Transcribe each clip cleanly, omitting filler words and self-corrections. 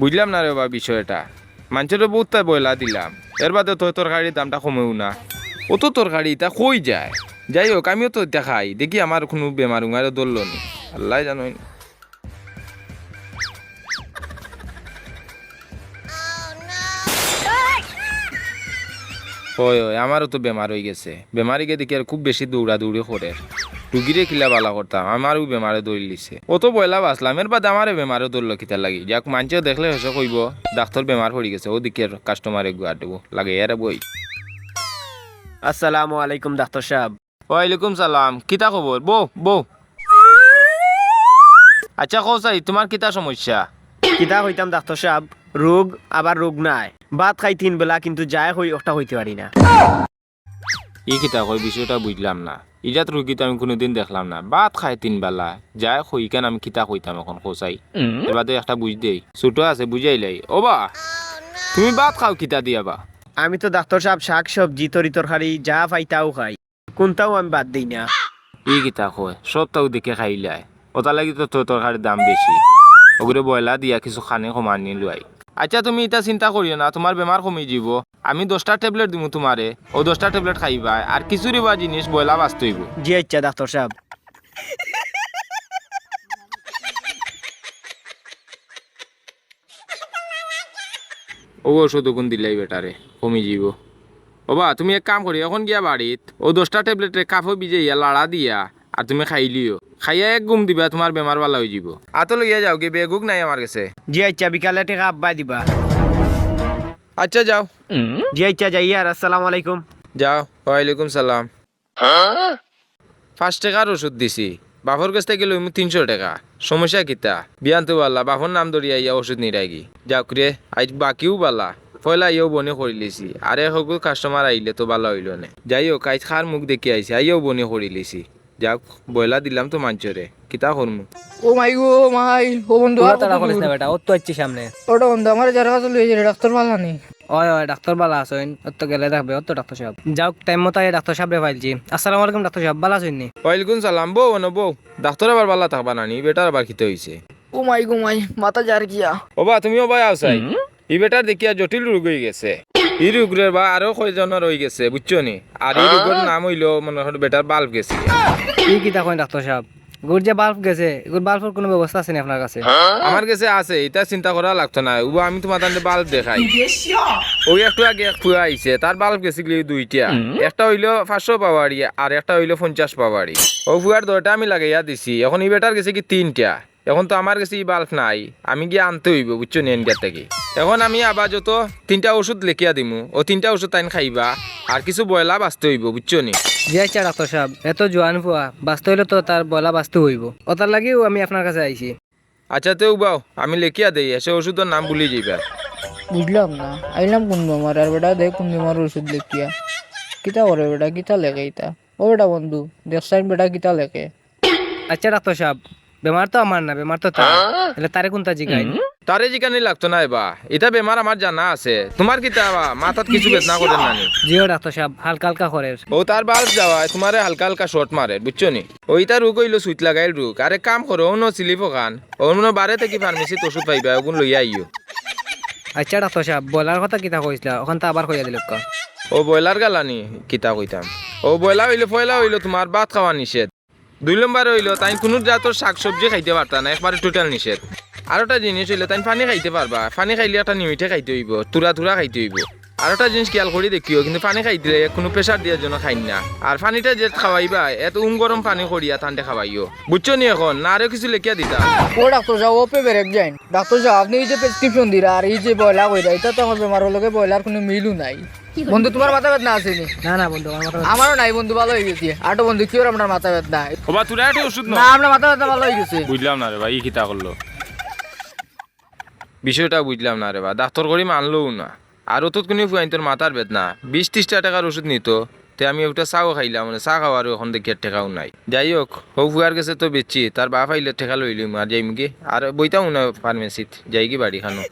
বুঝলাম না রে বাবা বিষয়টা। মানুষের বহুত বয়লা দিলাম, এর বাদে তো তরকারির দামটা কমেও না। অত তরকারি তা কই যায়। যাই হোক আমিও তো দেখাই দেখি আমার কোনো বেমার উঙারে ধরল নি, আল্লাহ জানোই। হয় হয় আমারও তো বেমার হয়ে গেছে। বেমারিকে দেখি আর খুব বেশি দৌড়াদৌড়ি করে, রুগীরে কিলা বালা করতাম, আমারও বেমারে দৌড় লিছে। অত বয়লা বাঁচলাম, এর বাদ আমারে বেমারে দৌড়লো কিতা লাগি। যাক মানুষেও দেখলে হেসে কইব ডাক্তার বেমার পড়ে গেছে, ওদিকে কাস্টমারে গুয়া দেবো লাগে এরা বই। আসসালামু আলাইকুম ডাক্তার সাহেব। ওয়ালাইকুম সালাম, কিতা খবর? বউ বউ। আচ্ছা কৌসাই তোমার কিতা সমস্যা? কিতা হইতাম ডাক্তার সাহেব, রোগ আবার রোগ নাই। ভাত খাই 3 বেলা কিন্তু যায় হই একটা হইতে পারি না। ই কিতা কই বিষয়টা বুঝলাম না। ইজাত রুগী তো আমি কোনোদিন দেখলাম না, ভাত খায় 3 বেলা যায় হই কেন? আমি কিতা কইতাম এখন কৌসাই? এবারে একটা বুঝ দেই, ছোট আছে বুঝাইলাই। ও বা তুমি ভাত খাও কিতা দিয়া বা? আমি তো ডাক্তার সাহেব শাক সবজি তরি তরকারি যা পাই তাও খাই, কোনটাও আমি বাদ দিই না। ই কিতা কয় সবটাও দেখে খাইলাই, ওটা লাগি তো তরকারির দাম বেশি। ওগুলো বয়লা দিয়া কিছু খানে কমান নিলুয়াই। আচ্ছা তুমি এটা চিন্তা করিও না, তোমার বেমার কমে যাব। আমি 10টা ট্যাবলেট দিমু তোমারে, ও 10টা ট্যাবলেট খাইবা আর কিছু রিবা জিনিস বয়লা বাঁচতে হইব। জি আচ্ছা ডাক্তার সাহেব। ও ওষুধ কোন দিলাই বেটারে কমে যাব। ওবা তুমি এক কাম করি এখন গিয়া বাড়িত ও 10টা ট্যাবলেটে কাফো ভিজাইয়া লাড়া দিয়া আর তুমি খাইলিও, খাইয়া এক ঘুম দিবা, তোমার বেমার ভালো হয়ে যাব। আতো লইয়া যাও গে, বেগুক নাই আমার কাছে। জি আচ্ছা বিকালে টাকা আব্বাই দিবা। আচ্ছা যাও। জি আচ্ছা যাই আর আসসালামু আলাইকুম। যাও। ওয়ালাইকুম সালাম। 5 টাকার ওষুধ দিছি, বাফর কাছ থেকে লইমু 300 টাকা। সমস্যা কিতা? বিয়ান্ত বাল্লা বাফর নাম ধরিয়া ইয়া ওষুধ নিরাগি যাওক রে। আজ বাকিও বালা পয়লা ইয়েও বনে করে লিছি, আর সকল কাস্টমার আইলে তো ভালো হইল না। যাই হোক আজ খার মুখ দেখি আইসি, আইও বনে করে লিছি। যাক বয়লা দিলাম তো মাঞ্চরে, কিতা করমু। ও মাই গো মাই, ও বন্ধু আর তাড়া কত করিস না দূর? বেটা, ওর তো আইছি সামনে। ওটা বন্ধু আমার যারা কাছে লইয়ে যাবে ডাক্তার ভালো নেই। ওই ওই ডাক্তার বালা আছেন, ওর তো গেলে থাকবে, ওর তো ডাক্তার সাহেব। যাও টাইম মতো ডাক্তার সাহেব রে পাইছি। আসসালামু আলাইকুম ডাক্তার সাহেব, ভালো আছেন নি? ওয়ালাইকুম সালাম। বউ ন বউ, ডাক্তার আবার ভালো থাকবা নানি, বেটার আবার খিতে হইছে। ও মাই গো মাই, মাথা যার গিয়া। ওবা তুমিও ভাই আওসাই, ই বেটার দেখিয়া জটিল রোগ হয়ে গেছে। এই রোগের বা আরো কয়জনের হয়ে গেছে বুঝছো নি। আর এই রোগের নাম হইলো মনে হয় বেটার বাল্ব গেছে। কি কি দেখেন ডাক্তার সাহেব, গুড় যে বাল্ব গেছে, গুড় বাল্বের কোনো ব্যবস্থা আছে নি আপনার কাছে? আমার কাছে আছে, এটা চিন্তা করা লাগতো না। ও আমি তোমার তাহলে বাল্ব দেখাই। ওই একটু আগে এক ফুয়া আইছে, তার বাল্ব গেছে গেলে 2টা। একটা হইলো 500 পাওয়ারি আর একটা হইলো 50 পাওয়ারি। ও ফুয়ার 2টা আমি লাগাইয়া দিছি, এখন ই বেটার গেছে কি 3টা। এখন তো আমার কাছে ই বাল্ব নাই, আমি গিয়ে আনতে হইব বুঝছো নি এনগার থেকে। এখন আমি আবার যত 3টা ওষুধ লেখিয়া দিমু, ও 3টা ওষুধ তাইন খাইবা আর কিছু বয়লা বাঁচতে হইব বুঝছো নি। জি আচ্ছা ডাক্তার সাহেব, এত জোয়ান ফুয়া বাঁচতে হইলে তো তার বলা বাঁচতে হইব, ওটার লাগিও আমি আপনার কাছে আইছি। আচ্ছা তেও বাও আমি লেখিয়া দেই, এসে ওষুধের নাম ভুলে যাইবা। বুঝলাম না, আইলাম কোন বেমার আর বেটা দেখ কোন বেমার ওষুধ লিখিয়া। কিতা করে বেটা, কিতা লেখে ইতা? ও বেটা বন্ধু দেখছেন বেটা কিতা লেখে? আচ্ছা ডাক্তার সাহেব, বেমার তো আমার না, বেমার তো তার, তাহলে তারে কোনটা জিগাই? তারে জিকানি লাগতো না এবা, এটা বেমার আমার জানা আছে। তোমার কিতা বা মাথাত কিছু বেদনা করেন নানি? জিও ডাক্তার সাহেব, হালকা হালকা করে। ও তার বাল্ব যাওয়ায় তোমারে হালকা হালকা শর্ট মারে বুঝছো নি। ওইটা রোগ হইলো সুইট লাগাইল রোগ। আরে কাম করো অন্য সিলিপ খান, অন্য বারে থেকে ফার্মেসিত ওষুধ পাইবা, ওগুন লইয়া আইও। আচ্ছা ডাক্তার সাহেব, বলার কথা কিতা কইছিলা, ওখান তো আবার কইয়া দিল। ও ব্রয়লার গালানি কিতা কইতাম। ও ব্রয়লার হইলো পয়লা হইলো তোমার ভাত খাওয়া নিষেধ। 2 নম্বর হইলো তাই কোনো জাতর শাক সবজি খাইতে পারতা না, একবারে টোটাল নিষেধ। আর একটা জিনিস হইলো তাই পানি খাইতে পারবা, পানি খাইলে একটা নিমিটে খাইতে হইব, তুরা তুরা খাইতে হইব। আর একটা জিনিস খেয়াল করে দেখিও, কিন্তু পানি খাইতে কোনো প্রেশার দেওয়ার জন্য খাই না। আর পানিটা যে খাওয়াইবা এত গরম পানি করিয়া ঠান্ডা খাওয়াইও বুঝছো নি। এখন না আরো কিছু লেখিয়া দিতা। ও ডাক্তার সাহেব ও পেবে রেক যাইন। ডাক্তার সাহেব আপনি এই যে প্রেসক্রিপশন দিরা আর এই যে বয়লা কইরা, এটা তো আমার বেমার লগে বয়লার কোনো মিলও নাই। বন্ধু তোমার মাথা বেদনা আছে নি? না না বন্ধু, আমার মাথা আমারও নাই বন্ধু, ভালো হয়ে গেছে। আটো বন্ধু কি ওর আপনার মাথা বেদনা? ওবা তুরা একটা ওষুধ না আপনার মাথা বেদনা ভালো হয়ে গেছে। বুঝলাম না রে ভাই, কিতা করলো বিষয়টা বুঝলাম না রে বা। ডাক্তার করি মানলও না। আর অত কোনো ফুয়াইন তোর মাথার বেদনা 20-30 টাকার ওষুধ নিত, তে আমি ওটা চাও খাইলাম, মানে চা খাওয়ার এখন দেখি আর ঠেকাও নাই। যাই হোক হৌ ফুয়ার কাছে তো বেচছি, তার বাপ আইলে ঠেকা লইলিম আর যাইম কি আর বইতাও না ফার্মেসিত, যাই কি বাড়ি খানো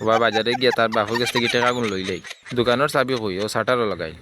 বা বাজারে গিয়া তার বাপের কাছ থেকে টেকা গুণ লইলাই। দোকানের চাবি কই ও শাটারও লাগাই।